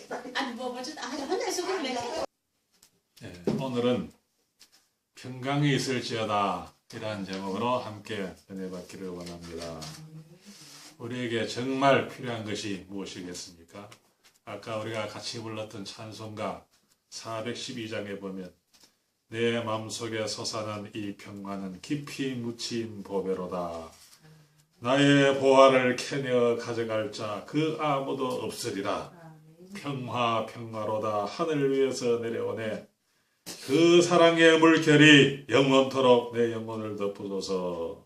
아니 뭐 혼자서 그러면 오늘은 평강이 있을지어다 이라는 제목으로 함께 은혜 받기를 원합니다. 우리에게 정말 필요한 것이 무엇이겠습니까? 아까 우리가 같이 불렀던 찬송가 412장에 보면 내 마음속에 솟아난 이 평화는 깊이 묻힌 보배로다. 나의 보화를 캐내어 가져갈 자 그 아무도 없으리라. 평화 평화로다. 하늘 위에서 내려오네. 그 사랑의 물결이 영원토록 내 영혼을 덮어줘서.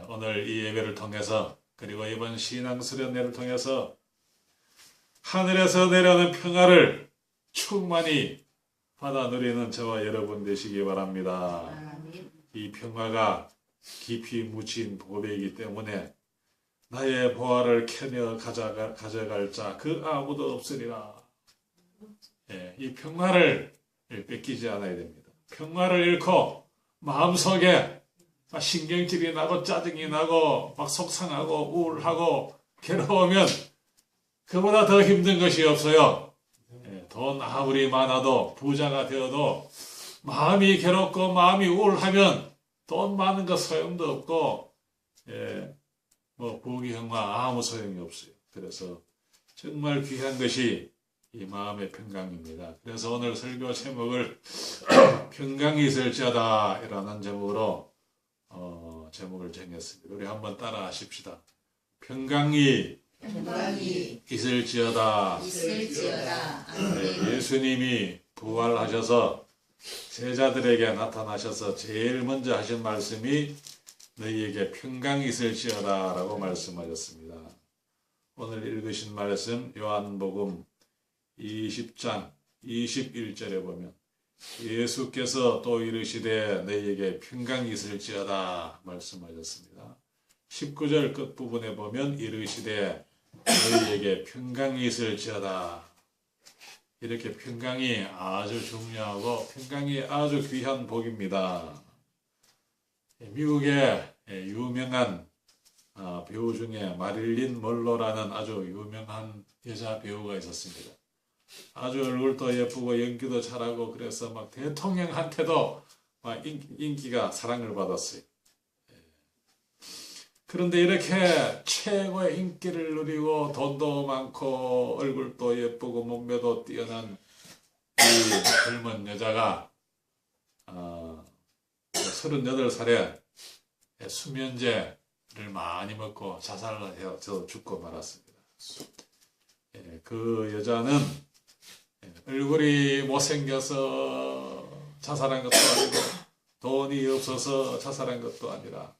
오늘 이 예배를 통해서 그리고 이번 신앙수련회를 통해서 하늘에서 내려오는 평화를 충만히 받아 누리는 저와 여러분 되시기 바랍니다. 이 평화가 깊이 묻힌 보배이기 때문에 나의 보화를 캐내어 가져갈 자 그 아무도 없으리라. 이 평화를 뺏기지 않아야 됩니다. 평화를 잃고 마음속에 신경질이 나고 짜증이 나고 막 속상하고 우울하고 괴로우면 그보다 더 힘든 것이 없어요. 돈 아무리 많아도 부자가 되어도 마음이 괴롭고 마음이 우울하면 돈 많은 거 소용도 없고 부귀영화 아무 소용이 없어요. 그래서 정말 귀한 것이 이 마음의 평강입니다. 그래서 오늘 설교 제목을 평강이 있을지어다 이라는 제목으로 제목을 정했습니다. 우리 한번 따라 하십시다. 평강이 있을지어다. 예수님이 부활하셔서 제자들에게 나타나셔서 제일 먼저 하신 말씀이 너희에게 평강이 있을지어다 라고 말씀하셨습니다. 오늘 읽으신 말씀 요한복음 20장 21절에 보면 예수께서 또 이르시되 너희에게 평강이 있을지어다 말씀하셨습니다. 19절 끝부분에 보면 이르시되 너희에게 평강이 있을지어다. 이렇게 평강이 아주 중요하고 평강이 아주 귀한 복입니다. 미국의 유명한 배우 중에 마릴린 먼로라는 아주 유명한 여자 배우가 있었습니다. 아주 얼굴도 예쁘고 연기도 잘하고 그래서 막 대통령한테도 막 인기가 사랑을 받았어요. 그런데 이렇게 최고의 인기를 누리고 돈도 많고 얼굴도 예쁘고 몸매도 뛰어난 이 젊은 여자가 38살에 수면제를 많이 먹고 자살을 해서 죽고 말았습니다. 그 여자는 얼굴이 못생겨서 자살한 것도 아니고 돈이 없어서 자살한 것도 아니라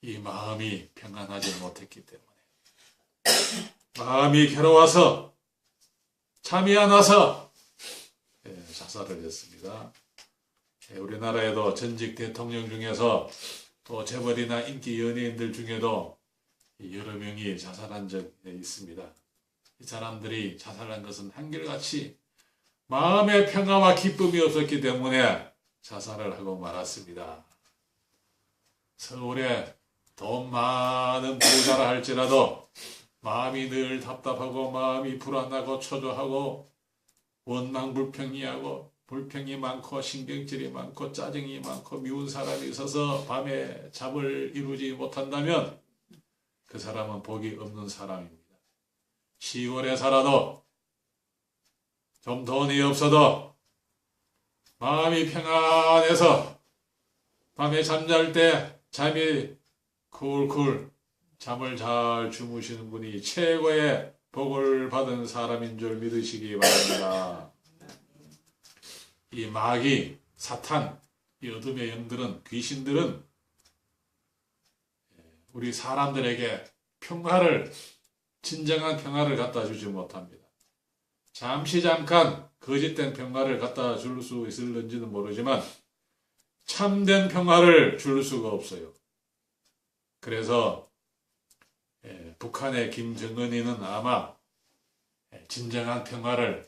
이 마음이 평안하지 못했기 때문에 마음이 괴로워서 잠이 안 와서 자살을 했습니다. 우리나라에도 전직 대통령 중에서 또 재벌이나 인기 연예인들 중에도 여러 명이 자살한 적이 있습니다. 이 사람들이 자살한 것은 한결같이 마음의 평화와 기쁨이 없었기 때문에 자살을 하고 말았습니다. 서울에 돈 많은 부자라 할지라도 마음이 늘 답답하고 마음이 불안하고 초조하고 원망불평이하고 불평이 많고 신경질이 많고 짜증이 많고 미운 사람이 있어서 밤에 잠을 이루지 못한다면 그 사람은 복이 없는 사람입니다. 시골에 살아도 좀 돈이 없어도 마음이 평안해서 밤에 잠잘 때 잠이 쿨쿨 잠을 잘 주무시는 분이 최고의 복을 받은 사람인 줄 믿으시기 바랍니다. 이 마귀, 사탄, 이 어둠의 영들은, 귀신들은 우리 사람들에게 평화를, 진정한 평화를 갖다 주지 못합니다. 잠깐 거짓된 평화를 갖다 줄 수 있을는지는 모르지만 참된 평화를 줄 수가 없어요. 그래서 북한의 김정은이는 아마 진정한 평화를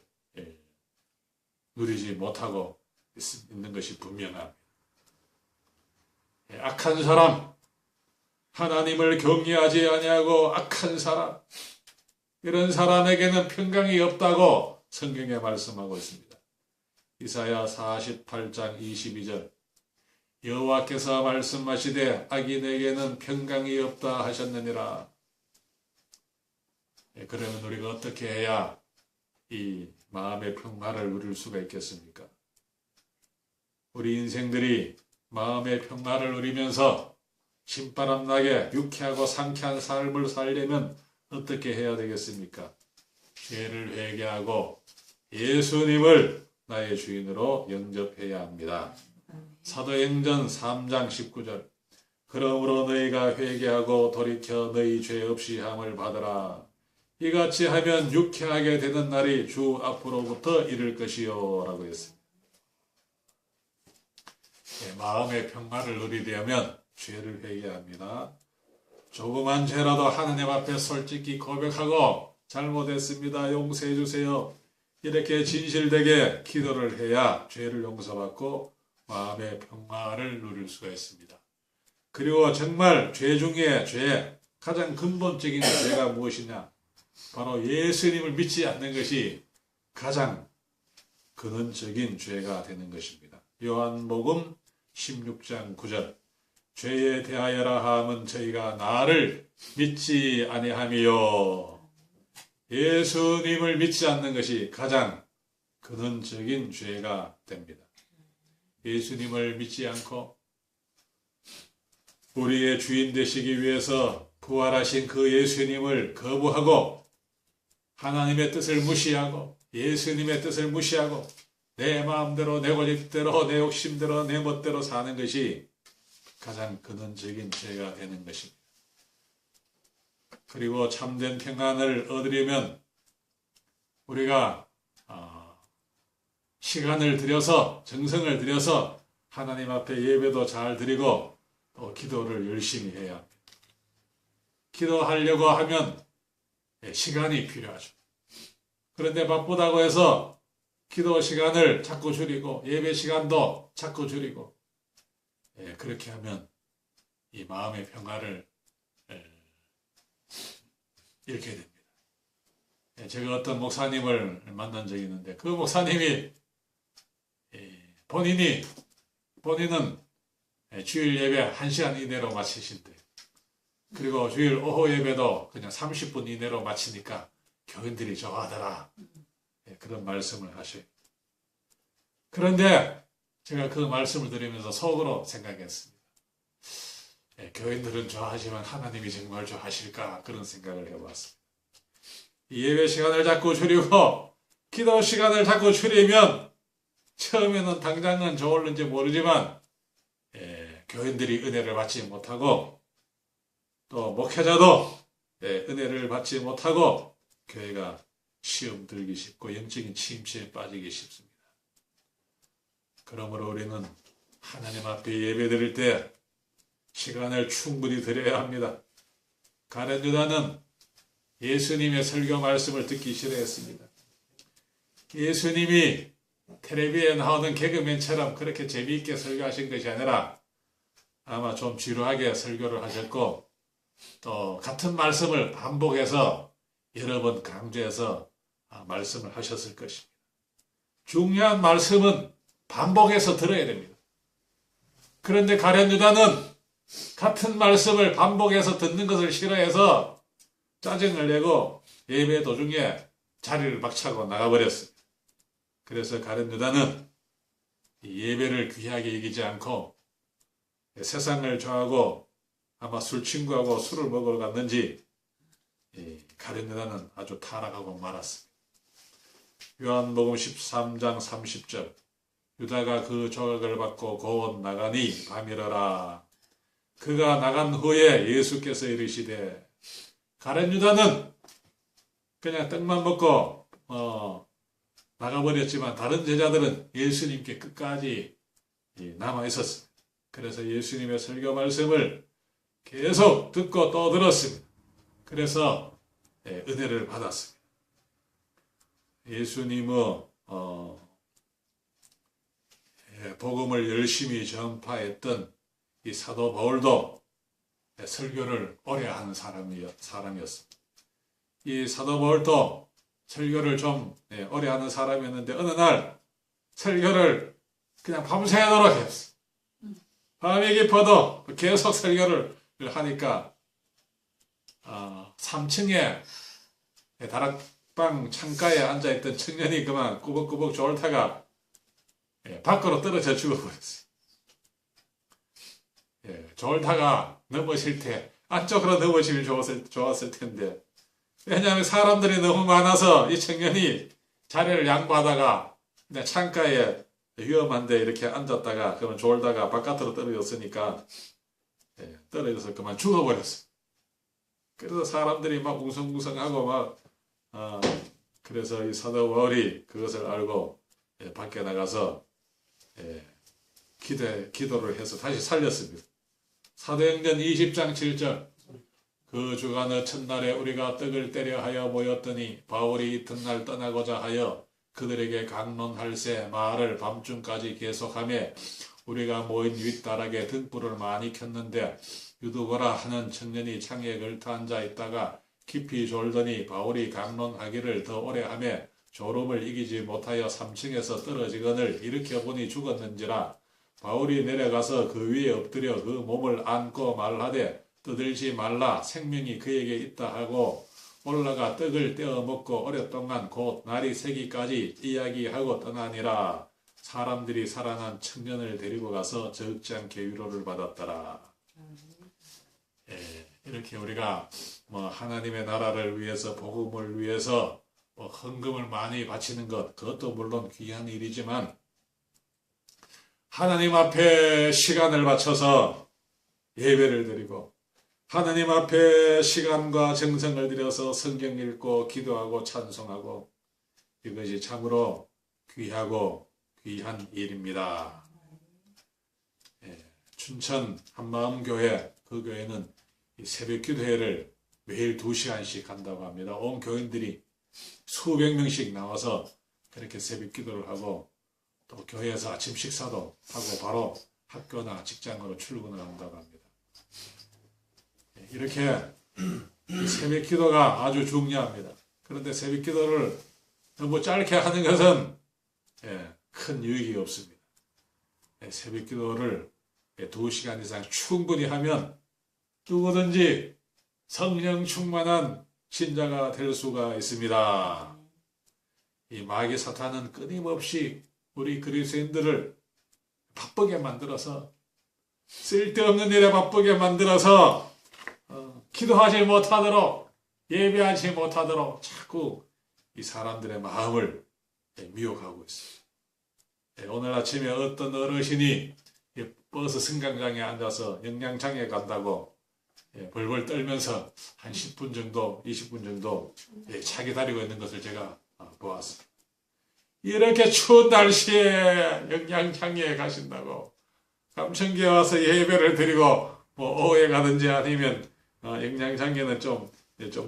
누리지 못하고 있는 것이 분명합니다. 악한 사람, 하나님을 경외하지 아니하고 악한 사람, 이런 사람에게는 평강이 없다고 성경에 말씀하고 있습니다. 이사야 48장 22절 여호와께서 말씀하시되 악인에게는 평강이 없다 하셨느니라. 그러면 우리가 어떻게 해야 이 마음의 평화를 누릴 수가 있겠습니까? 우리 인생들이 마음의 평화를 누리면서 신바람나게 유쾌하고 상쾌한 삶을 살려면 어떻게 해야 되겠습니까? 죄를 회개하고 예수님을 나의 주인으로 영접해야 합니다. 사도행전 3장 19절 그러므로 너희가 회개하고 돌이켜 너희 죄 없이 함을 받으라. 이같이 하면 유쾌하게 되는 날이 주 앞으로부터 이를 것이요 라고 했습니다. 마음의 평화를 누리려면 죄를 회개합니다. 조그만 죄라도 하느님 앞에 솔직히 고백하고 잘못했습니다. 용서해 주세요. 이렇게 진실되게 기도를 해야 죄를 용서받고 마음의 평화를 누릴 수가 있습니다. 그리고 정말 죄 중에 가장 근본적인 죄가 무엇이냐? 바로 예수님을 믿지 않는 것이 가장 근원적인 죄가 되는 것입니다. 요한복음 16장 9절 죄에 대하여라 함은 저희가 나를 믿지 아니함이요. 예수님을 믿지 않는 것이 가장 근원적인 죄가 됩니다. 예수님을 믿지 않고 우리의 주인 되시기 위해서 부활하신 그 예수님을 거부하고 하나님의 뜻을 무시하고 예수님의 뜻을 무시하고 내 마음대로 내 고집대로 내 욕심대로 내 멋대로 사는 것이 가장 근원적인 죄가 되는 것입니다. 그리고 참된 평안을 얻으려면 우리가 시간을 들여서 정성을 들여서 하나님 앞에 예배도 잘 드리고 또 기도를 열심히 해야 합니다. 기도하려고 하면 시간이 필요하죠. 그런데 바쁘다고 해서 기도 시간을 자꾸 줄이고 예배 시간도 자꾸 줄이고 그렇게 하면 이 마음의 평화를 잃게 됩니다. 제가 어떤 목사님을 만난 적이 있는데 그 목사님이 본인은 주일 예배 1시간 이내로 마치신대요. 그리고 주일 오후 예배도 그냥 30분 이내로 마치니까 교인들이 좋아하더라. 그런 말씀을 하셔요. 그런데 제가 그 말씀을 드리면서 속으로 생각했습니다. 교인들은 좋아하지만 하나님이 정말 좋아하실까 그런 생각을 해봤습니다. 예배 시간을 자꾸 줄이고 기도 시간을 자꾸 줄이면 처음에는 당장은 좋을는지 모르지만 교인들이 은혜를 받지 못하고 또 목회자도 은혜를 받지 못하고 교회가 시험 들기 쉽고 영적인 침체에 빠지기 쉽습니다. 그러므로 우리는 하나님 앞에 예배 드릴 때 시간을 충분히 드려야 합니다. 가룟 유다는 예수님의 설교 말씀을 듣기 싫어했습니다. 예수님이 텔레비에 나오는 개그맨처럼 그렇게 재미있게 설교하신 것이 아니라 아마 좀 지루하게 설교를 하셨고 또 같은 말씀을 반복해서 여러 번 강조해서 말씀을 하셨을 것입니다. 중요한 말씀은 반복해서 들어야 됩니다. 그런데 가룟 유다는 같은 말씀을 반복해서 듣는 것을 싫어해서 짜증을 내고 예배 도중에 자리를 박차고 나가버렸습니다. 그래서 가룟 유다는 예배를 귀하게 여기지 않고 세상을 좋아하고 아마 술 친구하고 술을 먹으러 갔는지 가룟 유다는 아주 타락하고 말았습니다. 요한복음 13장 30절 유다가 그 조각을 받고 곧 나가니 밤이러라. 그가 나간 후에 예수께서 이르시되 가룟 유다는 그냥 떡만 먹고 나가버렸지만 다른 제자들은 예수님께 끝까지 남아 있었습니다. 그래서 예수님의 설교 말씀을 계속 듣고 또 들었습니다. 그래서 은혜를 받았습니다. 예수님의 복음을 열심히 전파했던 이 사도 바울도 설교를 오래 하는 사람이었습니다. 이 사도 바울도 설교를 좀 오래 하는 사람이었는데 어느 날 설교를 그냥 밤새도록 했어. 밤이 깊어도 계속 설교를 하니까 3층에 다락방 창가에 앉아있던 청년이 그만 꾸벅꾸벅 졸다가 밖으로 떨어져 죽어버렸어요. 졸다가 넘어질 때 안쪽으로 넘어지면 좋았을 텐데, 왜냐하면 사람들이 너무 많아서 이 청년이 자리를 양보하다가 그냥 창가에 위험한데 이렇게 앉았다가 그러면 졸다가 바깥으로 떨어졌으니까 떨어져서 그만 죽어버렸어요. 그래서 사람들이 막 웅성웅성하고 막 그래서 이 사도 바울이 그것을 알고 밖에 나가서 기도를 해서 다시 살렸습니다. 사도행전 20장 7절 그 주간의 첫날에 우리가 떡을 떼려 하여 모였더니 바울이 이튿날 떠나고자 하여 그들에게 강론할세 말을 밤중까지 계속하며 우리가 모인 윗다락에 등불을 많이 켰는데 유두고라 하는 청년이 창에 걸터 앉아 있다가 깊이 졸더니 바울이 강론하기를 더 오래 하며 졸음을 이기지 못하여 3층에서 떨어지거늘 일으켜보니 죽었는지라. 바울이 내려가서 그 위에 엎드려 그 몸을 안고 말하되 떠들지 말라 생명이 그에게 있다 하고 올라가 떡을 떼어 먹고 오랫동안 곧 날이 새기까지 이야기하고 떠나니라. 사람들이 살아난 청년을 데리고 가서 적지 않게 위로를 받았더라. 이렇게 우리가 하나님의 나라를 위해서 복음을 위해서 헌금을 많이 바치는 것, 그것도 물론 귀한 일이지만 하나님 앞에 시간을 바쳐서 예배를 드리고 하나님 앞에 시간과 정성을 들여서 성경 읽고 기도하고 찬송하고 이것이 참으로 귀하고 귀한 일입니다. 춘천 한마음교회, 그 교회는 새벽 기도회를 매일 2시간씩 한다고 합니다. 온 교인들이 수백 명씩 나와서 그렇게 새벽 기도를 하고 또 교회에서 아침 식사도 하고 바로 학교나 직장으로 출근을 한다고 합니다. 이렇게 새벽 기도가 아주 중요합니다. 그런데 새벽 기도를 너무 짧게 하는 것은 큰 유익이 없습니다. 새벽 기도를 2시간 이상 충분히 하면 누구든지 성령 충만한 신자가 될 수가 있습니다. 이 마귀 사탄은 끊임없이 우리 그리스도인들을 바쁘게 만들어서 쓸데없는 일에 바쁘게 만들어서 기도하지 못하도록 예배하지 못하도록 자꾸 이 사람들의 마음을 미혹하고 있어요. 오늘 아침에 어떤 어르신이 버스 승강장에 앉아서 영양장에 간다고 벌벌 떨면서 한 10분 정도, 20분 정도 차 기다리고 있는 것을 제가 보았습니다. 이렇게 추운 날씨에 영양장에 가신다고 감천교에 와서 예배를 드리고 오후에 가든지 아니면 영양장에는 좀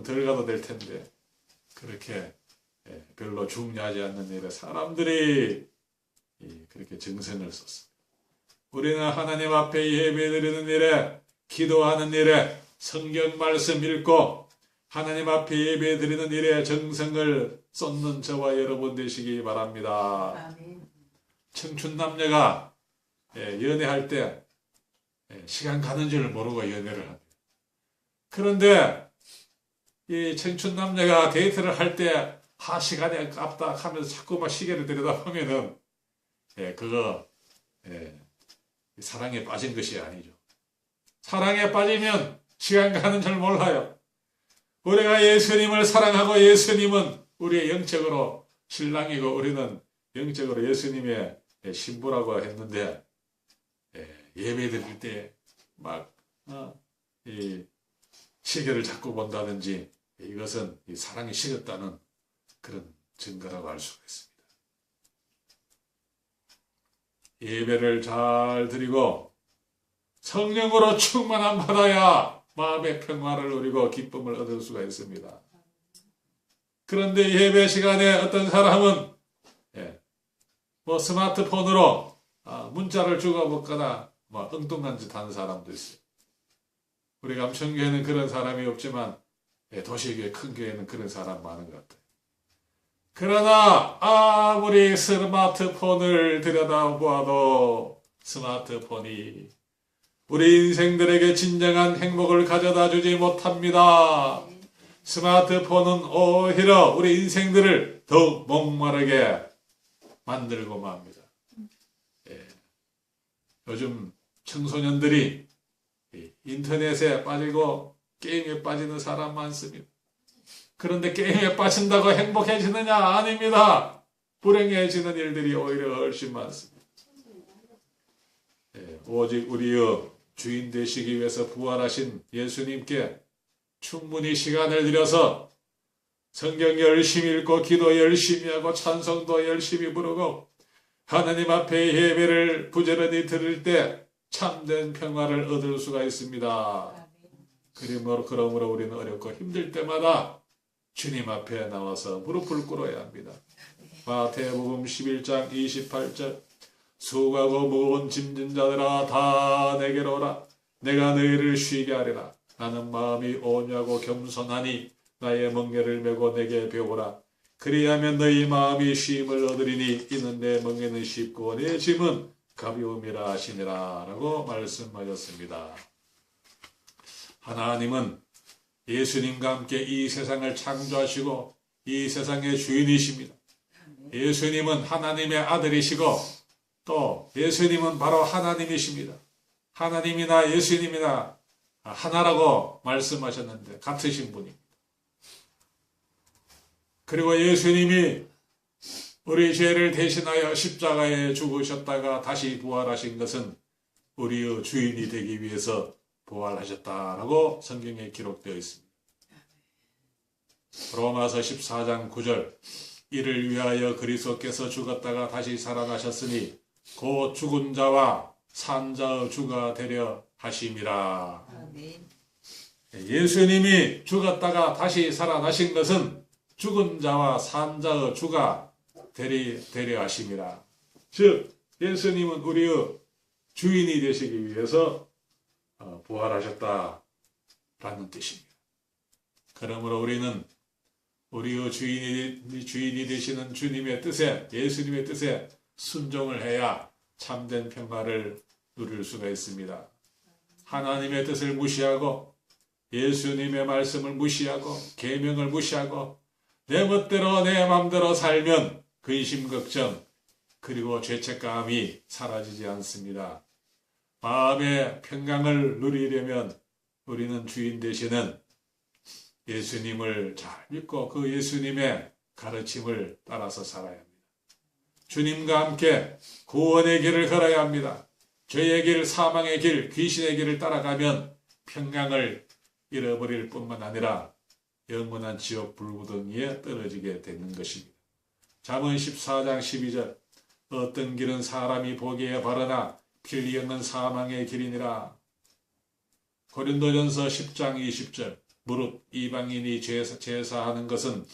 덜 가도 될 텐데 그렇게 별로 중요하지 않는 일에 사람들이 그렇게 정성을 썼습니다. 우리는 하나님 앞에 예배드리는 일에, 기도하는 일에, 성경 말씀 읽고 하나님 앞에 예배드리는 일에 정성을 쏟는 저와 여러분 되시기 바랍니다. 아멘. 청춘 남녀가 연애할 때 시간 가는 줄 모르고 연애를 합니다. 그런데 이 청춘 남녀가 데이트를 할 때 시간이 아깝다 하면서 자꾸 막 시계를 들여다보면은 그거 사랑에 빠진 것이 아니죠. 사랑에 빠지면 시간 가는 줄 몰라요. 우리가 예수님을 사랑하고 예수님은 우리의 영적으로 신랑이고 우리는 영적으로 예수님의 신부라고 했는데 예배 드릴 때 막 시계를 자꾸 본다든지 이것은 사랑이 식었다는 그런 증거라고 할 수가 있습니다. 예배를 잘 드리고 성령으로 충만함 받아야 마음의 평화를 누리고 기쁨을 얻을 수가 있습니다. 그런데 예배 시간에 어떤 사람은 스마트폰으로 문자를 주고받거나 엉뚱한 짓 하는 사람도 있어요. 우리 감천교회는 그런 사람이 없지만 도시교회, 큰 교회는 그런 사람 많은 것 같아요. 그러나 아무리 스마트폰을 들여다보아도 스마트폰이 우리 인생들에게 진정한 행복을 가져다 주지 못합니다. 스마트폰은 오히려 우리 인생들을 더욱 목마르게 만들고 맙니다. 요즘 청소년들이 인터넷에 빠지고 게임에 빠지는 사람 많습니다. 그런데 게임에 빠진다고 행복해지느냐? 아닙니다. 불행해지는 일들이 오히려 훨씬 많습니다. 오직 우리의 주인 되시기 위해서 부활하신 예수님께 충분히 시간을 들여서 성경 열심히 읽고 기도 열심히 하고 찬송도 열심히 부르고 하나님 앞에 예배를 부지런히 드릴 때 참된 평화를 얻을 수가 있습니다. 그러므로 우리는 어렵고 힘들 때마다 주님 앞에 나와서 무릎을 꿇어야 합니다. 마태복음 11장 28절 수고하고 무거운 짐진 자들아 다 내게로 오라. 내가 너희를 쉬게 하리라. 나는 마음이 온유하고 겸손하니 나의 멍에를 메고 내게 배우라. 그리하면 너희 마음이 쉼을 얻으리니 이는 내 멍에는 쉽고 내 짐은 가벼움이라 하시니라 라고 말씀하셨습니다. 하나님은 예수님과 함께 이 세상을 창조하시고 이 세상의 주인이십니다. 예수님은 하나님의 아들이시고 또 예수님은 바로 하나님이십니다. 하나님이나 예수님이나 하나라고 말씀하셨는데 같으신 분입니다. 그리고 예수님이 우리 죄를 대신하여 십자가에 죽으셨다가 다시 부활하신 것은 우리의 주인이 되기 위해서 부활하셨다라고 성경에 기록되어 있습니다. 로마서 14장 9절 이를 위하여 그리스도께서 죽었다가 다시 살아나셨으니 곧 죽은 자와 산 자의 주가 되려 하심이라. 예수님이 죽었다가 다시 살아나신 것은 죽은 자와 산 자의 주가 되려 하심이라. 즉 예수님은 우리의 주인이 되시기 위해서 부활하셨다라는 뜻입니다. 그러므로 우리는 우리의 주인이 되시는 주님의 뜻에, 예수님의 뜻에 순종을 해야 참된 평화를 누릴 수가 있습니다. 하나님의 뜻을 무시하고 예수님의 말씀을 무시하고 계명을 무시하고 내 멋대로 내 마음대로 살면 근심 걱정 그리고 죄책감이 사라지지 않습니다. 마음의 평강을 누리려면 우리는 주인 되시는 예수님을 잘 믿고 그 예수님의 가르침을 따라서 살아야 합니다. 주님과 함께 구원의 길을 걸어야 합니다. 죄의 길, 사망의 길, 귀신의 길을 따라가면 평강을 잃어버릴 뿐만 아니라 영원한 지옥 불구덩이에 떨어지게 되는 것입니다. 잠언 14장 12절 어떤 길은 사람이 보기에 바르나 필경은 사망의 길이니라. 고린도전서 10장 20절 무릇 이방인이 제사하는 것은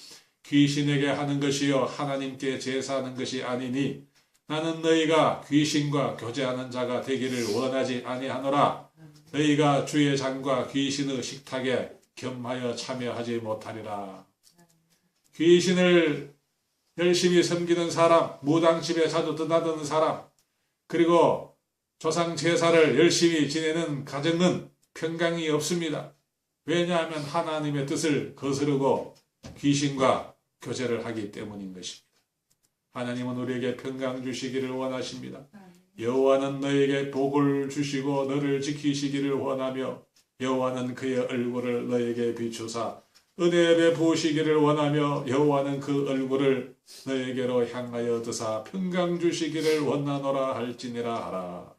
귀신에게 하는 것이요 하나님께 제사하는 것이 아니니 나는 너희가 귀신과 교제하는 자가 되기를 원하지 아니하노라. 너희가 주의 장과 귀신의 식탁에 겸하여 참여하지 못하리라. 귀신을 열심히 섬기는 사람, 무당집에 자주 드나드는 사람, 그리고 조상 제사를 열심히 지내는 가정은 평강이 없습니다. 왜냐하면 하나님의 뜻을 거스르고 귀신과 교제를 하기 때문인 것입니다. 하나님은 우리에게 평강 주시기를 원하십니다. 여호와는 너에게 복을 주시고 너를 지키시기를 원하며 여호와는 그의 얼굴을 너에게 비추사 은혜 베푸시기를 원하며 여호와는 그 얼굴을 너에게로 향하여 드사 평강 주시기를 원하노라 할지니라 하라.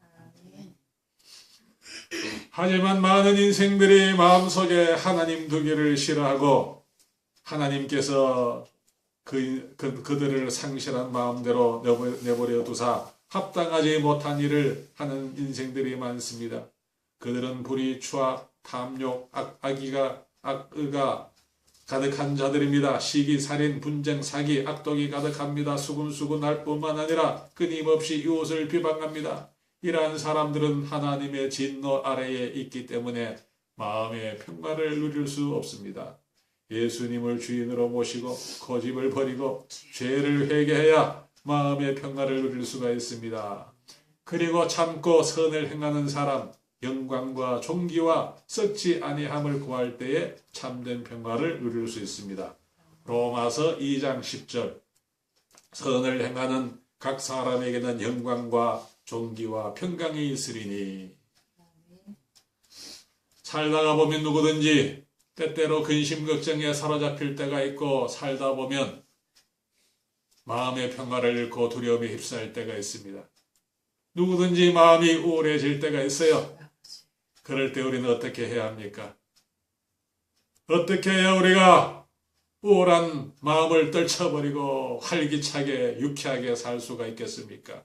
하지만 많은 인생들이 마음속에 하나님 두기를 싫어하고 하나님께서 그들을 상실한 마음대로 내버려 두사 합당하지 못한 일을 하는 인생들이 많습니다. 그들은 불의, 추악, 탐욕, 악의가 가득한 자들입니다. 시기, 살인, 분쟁, 사기, 악독이 가득합니다. 수군수군할 뿐만 아니라 끊임없이 이웃을 비방합니다. 이러한 사람들은 하나님의 진노 아래에 있기 때문에 마음의 평화를 누릴 수 없습니다. 예수님을 주인으로 모시고 고집을 버리고 죄를 회개해야 마음의 평화를 누릴 수가 있습니다. 그리고 참고 선을 행하는 사람, 영광과 존귀와 썩지 아니함을 구할 때에 참된 평화를 누릴 수 있습니다. 로마서 2장 10절 선을 행하는 각 사람에게는 영광과 존귀와 평강이 있으리니. 살다가 보면 누구든지 때때로 근심 걱정에 사로잡힐 때가 있고 살다 보면 마음의 평화를 잃고 두려움에 휩싸일 때가 있습니다. 누구든지 마음이 우울해질 때가 있어요. 그럴 때 우리는 어떻게 해야 합니까? 어떻게 해야 우리가 우울한 마음을 떨쳐버리고 활기차게 유쾌하게 살 수가 있겠습니까?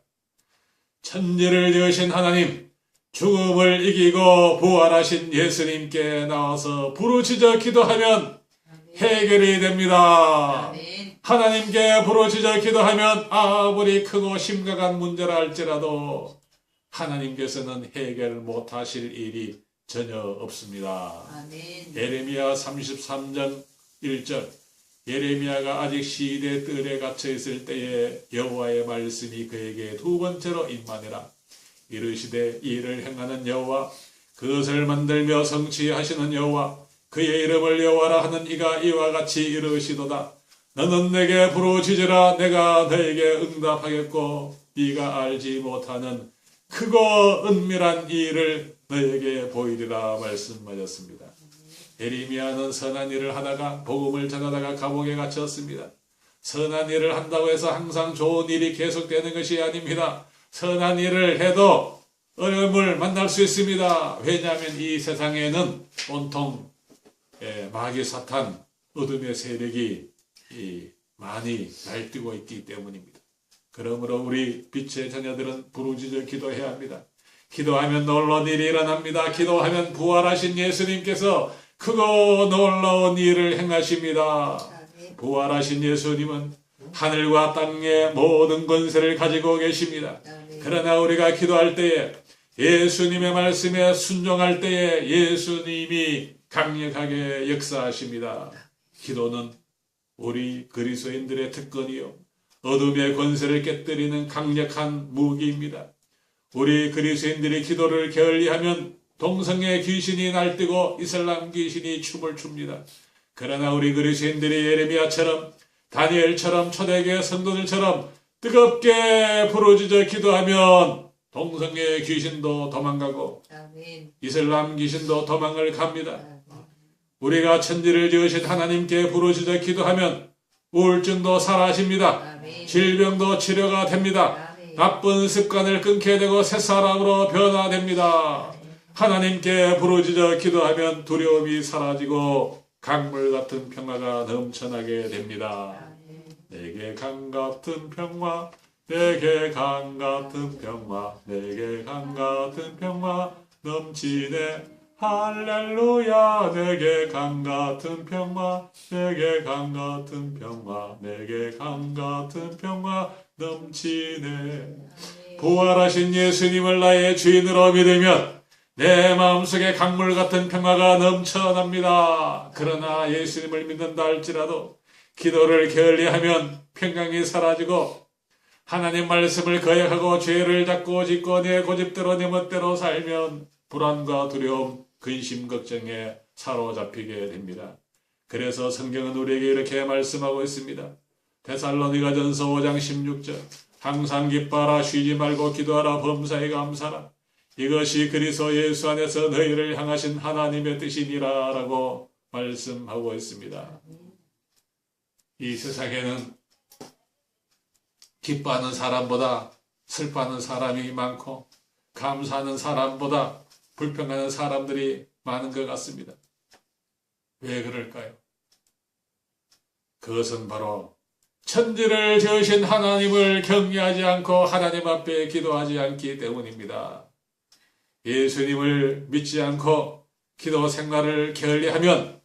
천지를 지으신 하나님, 죽음을 이기고 부활하신 예수님께 나와서 부르짖어 기도하면 해결이 됩니다. 하나님께 부르짖어 기도하면 아무리 크고 심각한 문제라 할지라도 하나님께서는 해결 못하실 일이 전혀 없습니다. 예레미야 33장 1절 예레미야가 아직 시대 뜰에 갇혀 있을 때에 여호와의 말씀이 그에게 두 번째로 임하니라. 이르시되 이를 행하는 여호와, 그것을 만들며 성취하시는 여호와, 그의 이름을 여호와라 하는 이가 이와 같이 이르시도다. 너는 내게 부르짖으라. 내가 너에게 응답하겠고 네가 알지 못하는 크고 은밀한 일을 너에게 보이리라 말씀하셨습니다. 예레미야는 선한 일을 하다가 복음을 전하다가 감옥에 갇혔습니다. 선한 일을 한다고 해서 항상 좋은 일이 계속되는 것이 아닙니다. 선한 일을 해도 어려움을 만날 수 있습니다. 왜냐하면 이 세상에는 온통 마귀 사탄, 어둠의 세력이 많이 날뛰고 있기 때문입니다. 그러므로 우리 빛의 자녀들은 부르짖어 기도해야 합니다. 기도하면 놀라운 일이 일어납니다. 기도하면 부활하신 예수님께서 크고 놀라운 일을 행하십니다. 부활하신 예수님은 하늘과 땅의 모든 권세를 가지고 계십니다. 그러나 우리가 기도할 때에 예수님의 말씀에 순종할 때에 예수님이 강력하게 역사하십니다. 기도는 우리 그리스도인들의 특권이요 어둠의 권세를 깨뜨리는 강력한 무기입니다. 우리 그리스도인들이 기도를 게을리하면 동성애 귀신이 날뛰고 이슬람 귀신이 춤을 춥니다. 그러나 우리 그리스도인들이 예레미야처럼 다니엘처럼 초대교회 성도들처럼 뜨겁게 부르짖어 기도하면 동성애 귀신도 도망가고 이슬람 귀신도 도망을 갑니다. 우리가 천지를 지으신 하나님께 부르짖어 기도하면 우울증도 사라집니다. 질병도 치료가 됩니다. 나쁜 습관을 끊게 되고 새 사람으로 변화됩니다. 하나님께 부르짖어 기도하면 두려움이 사라지고 강물 같은 평화가 넘쳐나게 됩니다. 내게 강 같은 평화, 내게 강 같은 평화, 내게 강 같은 평화 넘치네. 할렐루야. 내게 강 같은 평화, 내게 강 같은 평화, 내게 강 같은 평화 넘치네. 부활하신 예수님을 나의 주인으로 믿으면 내 마음속에 강물 같은 평화가 넘쳐납니다. 그러나 예수님을 믿는다 할지라도 기도를 게을리하면 평강이 사라지고 하나님 말씀을 거역하고 죄를 자꾸 짓고 내 고집대로 내 멋대로 살면 불안과 두려움, 근심, 걱정에 사로잡히게 됩니다. 그래서 성경은 우리에게 이렇게 말씀하고 있습니다. 데살로니가전서 5장 16절 항상 기뻐하라, 쉬지 말고 기도하라, 범사에 감사하라. 이것이 그리스도 예수 안에서 너희를 향하신 하나님의 뜻이니라 라고 말씀하고 있습니다. 이 세상에는 기뻐하는 사람보다 슬퍼하는 사람이 많고 감사하는 사람보다 불평하는 사람들이 많은 것 같습니다. 왜 그럴까요? 그것은 바로 천지를 지으신 하나님을 경외하지 않고 하나님 앞에 기도하지 않기 때문입니다. 예수님을 믿지 않고 기도 생활을 게을리하면,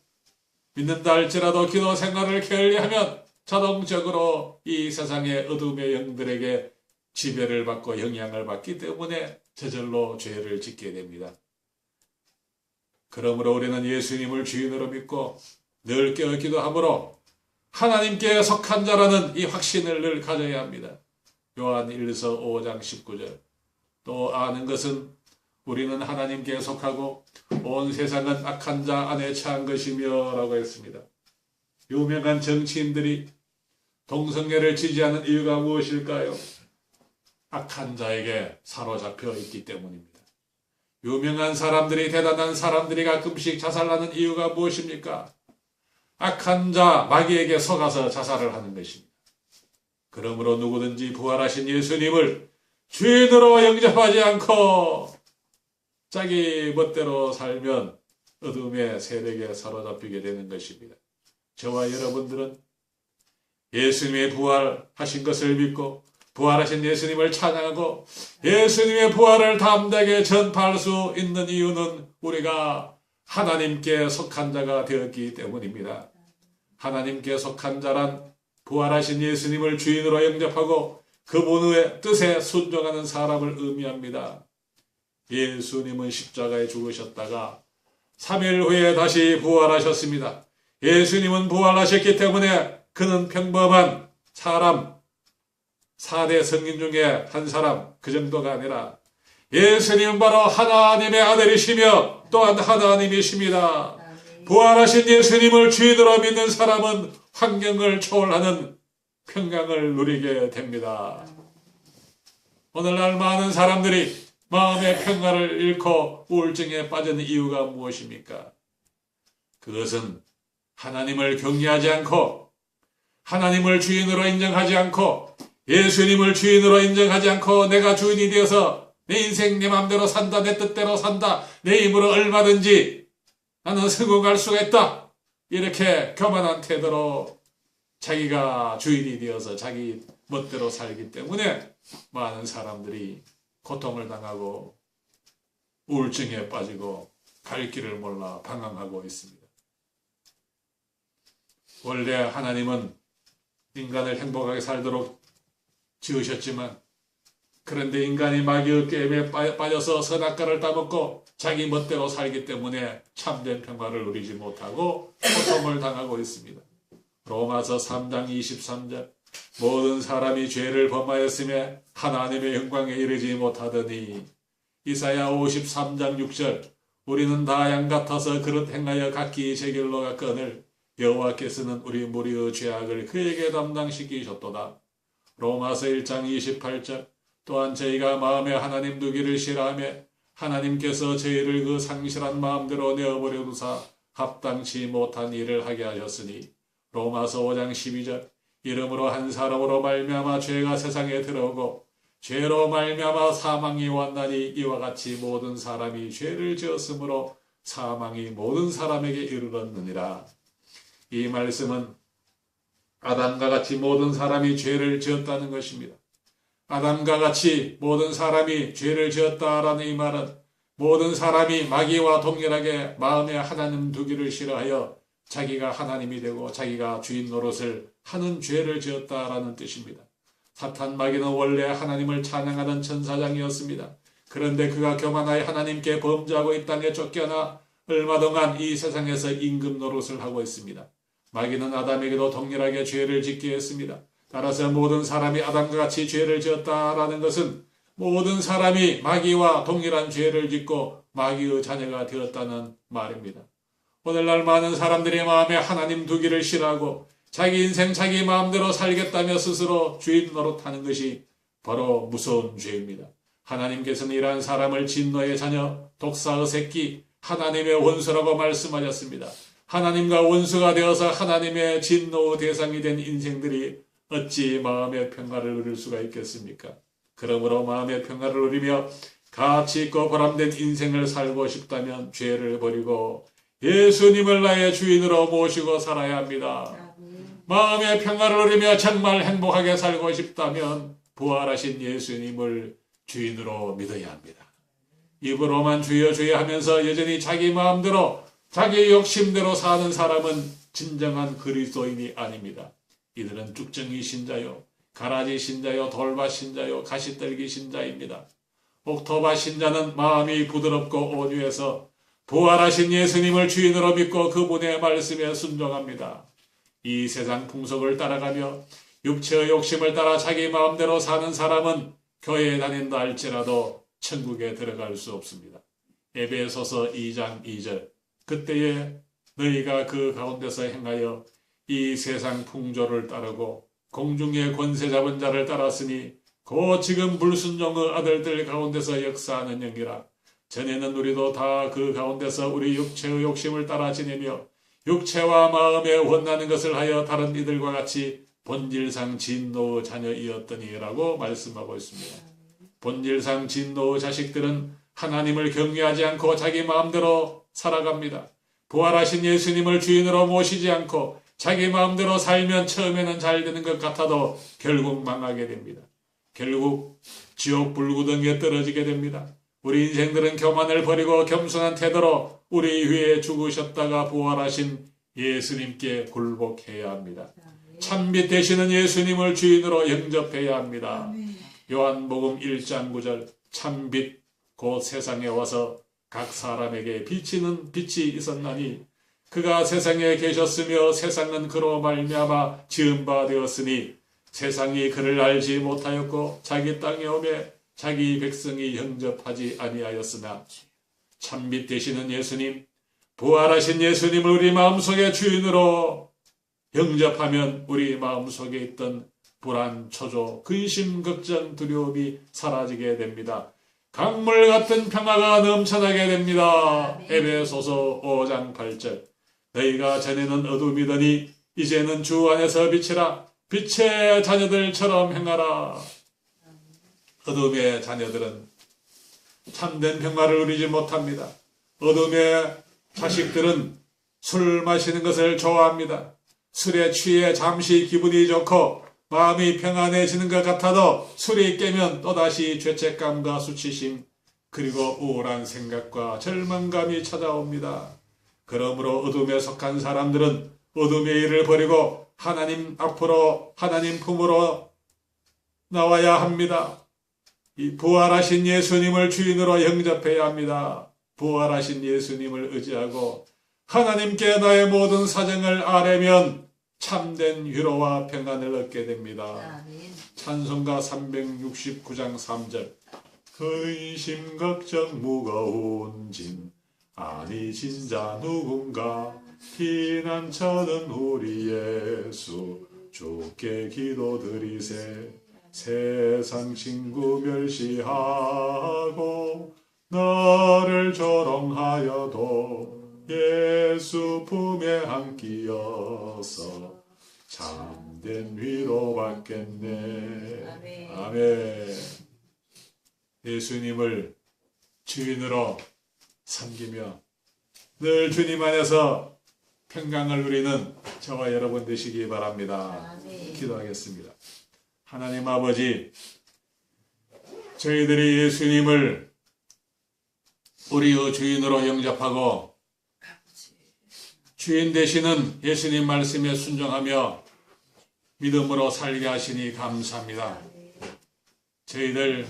믿는다 할지라도 기도 생활을 게을리하면 자동적으로 이 세상의 어둠의 영들에게 지배를 받고 영향을 받기 때문에 저절로 죄를 짓게 됩니다. 그러므로 우리는 예수님을 주인으로 믿고 늘 깨어있기도 하므로 하나님께 속한 자라는 이 확신을 늘 가져야 합니다. 요한 1서 5장 19절. 또 아는 것은 우리는 하나님께 속하고 온 세상은 악한 자 안에 처한 것이며 라고 했습니다. 유명한 정치인들이 동성애를 지지하는 이유가 무엇일까요? 악한 자에게 사로잡혀 있기 때문입니다. 유명한 사람들이, 대단한 사람들이 가끔씩 자살하는 이유가 무엇입니까? 악한 자, 마귀에게 속아서 자살을 하는 것입니다. 그러므로 누구든지 부활하신 예수님을 주인으로 영접하지 않고 자기 멋대로 살면 어둠의 세력에 사로잡히게 되는 것입니다. 저와 여러분들은 예수님의 부활하신 것을 믿고 부활하신 예수님을 찬양하고 예수님의 부활을 담대하게 전파할 수 있는 이유는 우리가 하나님께 속한 자가 되었기 때문입니다. 하나님께 속한 자란 부활하신 예수님을 주인으로 영접하고 그분의 뜻에 순종하는 사람을 의미합니다. 예수님은 십자가에 죽으셨다가 3일 후에 다시 부활하셨습니다. 예수님은 부활하셨기 때문에 그는 평범한 사람, 4대 성인 중에 한 사람, 그 정도가 아니라 예수님은 바로 하나님의 아들이시며 또한 하나님이십니다. 부활하신 예수님을 주인으로 믿는 사람은 환경을 초월하는 평강을 누리게 됩니다. 오늘날 많은 사람들이 마음의 평화를 잃고 우울증에 빠진 이유가 무엇입니까? 그것은 하나님을 경외하지 않고 하나님을 주인으로 인정하지 않고 예수님을 주인으로 인정하지 않고 내가 주인이 되어서 내 인생 내 마음대로 산다, 내 뜻대로 산다, 내 힘으로 얼마든지 나는 성공할 수가 있다, 이렇게 교만한 태도로 자기가 주인이 되어서 자기 멋대로 살기 때문에 많은 사람들이 고통을 당하고 우울증에 빠지고 갈 길을 몰라 방황하고 있습니다. 원래 하나님은 인간을 행복하게 살도록 지으셨지만 그런데 인간이 마귀의 게임에 빠져서 선악과를 따먹고 자기 멋대로 살기 때문에 참된 평화를 누리지 못하고 고통을 당하고 있습니다. 로마서 3장 23절 모든 사람이 죄를 범하였음에 하나님의 영광에 이르지 못하더니 이사야 53장 6절 우리는 다 양 같아서 그릇 행하여 각기 제 길로 갔거늘 여호와께서는 우리 무리의 죄악을 그에게 담당시키셨도다. 로마서 1장 28절 또한 저희가 마음에 하나님 두기를 싫어하며 하나님께서 저희를 그 상실한 마음대로 내어버려 두사 합당치 못한 일을 하게 하셨으니 로마서 5장 12절 이름으로 한 사람으로 말미암아 죄가 세상에 들어오고 죄로 말미암아 사망이 왔나니 이와 같이 모든 사람이 죄를 지었으므로 사망이 모든 사람에게 이르렀느니라. 이 말씀은 아담과 같이 모든 사람이 죄를 지었다는 것입니다. 아담과 같이 모든 사람이 죄를 지었다라는 이 말은 모든 사람이 마귀와 동일하게 마음에 하나님 두기를 싫어하여 자기가 하나님이 되고 자기가 주인 노릇을 하는 죄를 지었다라는 뜻입니다. 사탄 마귀는 원래 하나님을 찬양하는 천사장이었습니다. 그런데 그가 교만하여 하나님께 범죄하고 이 땅에 쫓겨나 얼마 동안 이 세상에서 임금 노릇을 하고 있습니다. 마귀는 아담에게도 동일하게 죄를 짓게 했습니다. 따라서 모든 사람이 아담과 같이 죄를 지었다라는 것은 모든 사람이 마귀와 동일한 죄를 짓고 마귀의 자녀가 되었다는 말입니다. 오늘날 많은 사람들이 마음에 하나님 두기를 싫어하고 자기 인생 자기 마음대로 살겠다며 스스로 주인 노릇하는 것이 바로 무서운 죄입니다. 하나님께서는 이러한 사람을 진노의 자녀, 독사의 새끼, 하나님의 원수라고 말씀하셨습니다. 하나님과 원수가 되어서 하나님의 진노의 대상이 된 인생들이 어찌 마음의 평화를 누릴 수가 있겠습니까? 그러므로 마음의 평화를 누리며 가치 있고 보람된 인생을 살고 싶다면 죄를 버리고 예수님을 나의 주인으로 모시고 살아야 합니다. 마음의 평화를 누리며 정말 행복하게 살고 싶다면 부활하신 예수님을 주인으로 믿어야 합니다. 입으로만 주여 주여 하면서 여전히 자기 마음대로 자기 욕심대로 사는 사람은 진정한 그리스도인이 아닙니다. 이들은 쭉정이 신자요, 가라지 신자요, 돌밭 신자요, 가시떨기 신자입니다. 옥토밭 신자는 마음이 부드럽고 온유해서 부활하신 예수님을 주인으로 믿고 그분의 말씀에 순종합니다. 이 세상 풍속을 따라가며 육체의 욕심을 따라 자기 마음대로 사는 사람은 교회에 다닌다 할지라도 천국에 들어갈 수 없습니다. 에베소서 2장 2절 그때에 너희가 그 가운데서 행하여 이 세상 풍조를 따르고 공중의 권세 잡은 자를 따랐으니 곧 지금 불순종의 아들들 가운데서 역사하는 영이라. 전에는 우리도 다 그 가운데서 우리 육체의 욕심을 따라 지내며 육체와 마음에 원하는 것을 하여 다른 이들과 같이 본질상 진노의 자녀이었더니라고 말씀하고 있습니다. 본질상 진노의 자식들은 하나님을 경외하지 않고 자기 마음대로 살아갑니다. 부활하신 예수님을 주인으로 모시지 않고 자기 마음대로 살면 처음에는 잘 되는 것 같아도 결국 망하게 됩니다. 결국 지옥 불구덩이에 떨어지게 됩니다. 우리 인생들은 교만을 버리고 겸손한 태도로 우리 위해 죽으셨다가 부활하신 예수님께 굴복해야 합니다. 참빛 되시는 예수님을 주인으로 영접해야 합니다. 요한복음 1장 9절 참빛 곧 세상에 와서 각 사람에게 비치는 빛이 있었나니 그가 세상에 계셨으며 세상은 그로 말미암아 지은 바 되었으니 세상이 그를 알지 못하였고 자기 땅에 오매 자기 백성이 영접하지 아니하였으나 참빛 되시는 예수님, 부활하신 예수님을 우리 마음속에 주인으로 영접하면 우리 마음속에 있던 불안, 초조, 근심, 걱정, 두려움이 사라지게 됩니다. 강물 같은 평화가 넘쳐나게 됩니다. 에베소서 5장 8절 너희가 전에는 어둠이더니 이제는 주 안에서 빛이라. 빛의 자녀들처럼 행하라. 어둠의 자녀들은 참된 평화를 누리지 못합니다. 어둠의 자식들은 술 마시는 것을 좋아합니다. 술에 취해 잠시 기분이 좋고 마음이 평안해지는 것 같아도 술이 깨면 또다시 죄책감과 수치심 그리고 우울한 생각과 절망감이 찾아옵니다. 그러므로 어둠에 속한 사람들은 어둠의 일을 버리고 하나님 앞으로 하나님 품으로 나와야 합니다. 이 부활하신 예수님을 주인으로 영접해야 합니다. 부활하신 예수님을 의지하고 하나님께 나의 모든 사정을 아뢰면 참된 위로와 평안을 얻게 됩니다. 찬송가 369장 3절 근심 걱정 무거운 짐 아니 진짜 누군가 피난처는 우리 예수 주께 기도드리세 세상 친구 멸시하고 너를 조롱하여도 예수 품에 안기어서 참된 위로 받겠네. 아멘. 예수님을 주인으로 섬기며 늘 주님 안에서 평강을 누리는 저와 여러분 되시기 바랍니다. 기도하겠습니다. 하나님 아버지, 저희들이 예수님을 우리의 주인으로 영접하고 주인 되시는 예수님 말씀에 순종하며 믿음으로 살게 하시니 감사합니다. 저희들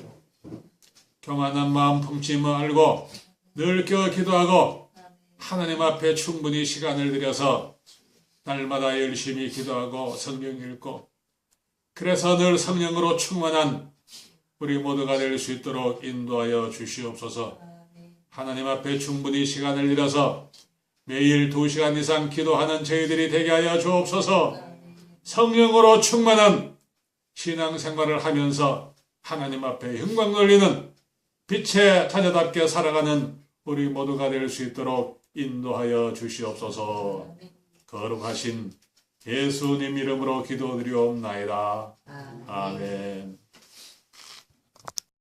교만한 마음 품지 말고 늘 껴 기도하고 하나님 앞에 충분히 시간을 들여서 날마다 열심히 기도하고 성경 읽고 그래서 늘 성령으로 충만한 우리 모두가 될 수 있도록 인도하여 주시옵소서. 하나님 앞에 충분히 시간을 들여서 매일 2시간 이상 기도하는 저희들이 되게 하여 주옵소서. 성령으로 충만한 신앙생활을 하면서 하나님 앞에 영광 돌리는 빛의 자녀답게 살아가는 우리 모두가 될 수 있도록 인도하여 주시옵소서. 거룩하신 예수님 이름으로 기도드리옵나이다. 아멘.